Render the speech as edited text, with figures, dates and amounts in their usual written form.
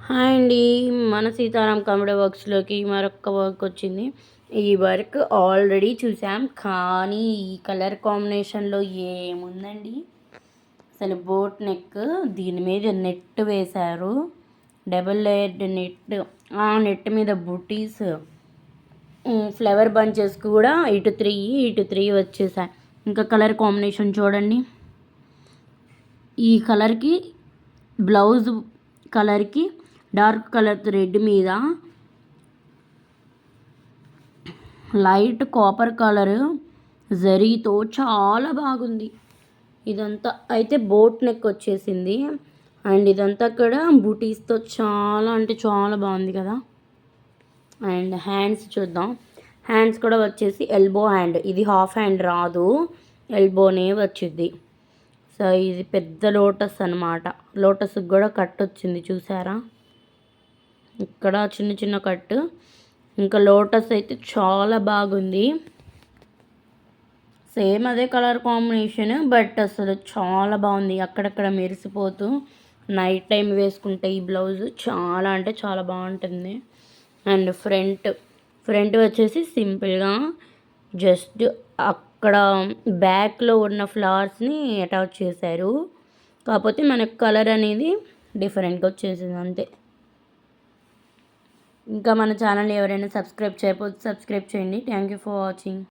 Hi అండి. మన Sitaram comedy వర్క్స్లోకి మరొక వర్క్ వచ్చింది. ఈ వర్క్ ఆల్రెడీ చూసాం, కానీ ఈ కలర్ కాంబినేషన్లో ఏముందండి అసలు. బోట్ నెక్, దీని మీద నెట్ వేశారు, డబుల్ లేయర్డ్ నెట్. ఆ నెట్ మీద బుటీస్, ఫ్లవర్ బంచెస్ కూడా ఇటు 3 ఇటు 3 వచ్చేసాయి. ఇంకా కలర్ కాంబినేషన్ చూడండి. ఈ కలర్కి బ్లౌజ్ కలర్కి డార్క్ కలర్ థ్రెడ్ మీద లైట్ కాపర్ కలర్ జరీతో చాలా బాగుంది. ఇదంతా అయితే బోట్ నెక్ వచ్చేసింది, అండ్ ఇదంతా కూడా బూటీస్తో చాలా అంటే చాలా బాగుంది కదా. అండ్ హ్యాండ్స్ చూద్దాం. హ్యాండ్స్ కూడా వచ్చేసి ఎల్బో హ్యాండ్, ఇది హాఫ్ హ్యాండ్ రాదు, ఎల్బోనే వచ్చింది. సో ఇది పెద్ద లోటస్ అనమాట. లోటస్కి కూడా కట్ వచ్చింది చూసారా, ఇక్కడ చిన్న చిన్న కట్. ఇంకా లోటస్ అయితే చాలా బాగుంది, సేమ్ అదే కలర్ కాంబినేషన్, బట్ అసలు చాలా బాగుంది. అక్కడక్కడ మెరిసిపోతూ నైట్ టైం వేసుకుంటే ఈ బ్లౌజ్ చాలా అంటే చాలా బాగుంటుంది. అండ్ ఫ్రంట్ వచ్చేసి సింపుల్గా జస్ట్ అక్కడ బ్యాక్లో ఉన్న ఫ్లవర్స్ని అటాచ్ చేశారు, కాకపోతే మనకు కలర్ అనేది డిఫరెంట్గా వచ్చేసింది అంతే. ఇంకా మన ఛానల్ ఎవరైనా సబ్స్క్రైబ్ చేయకపోతే సబ్స్క్రైబ్ చేయండి. Thank you for watching.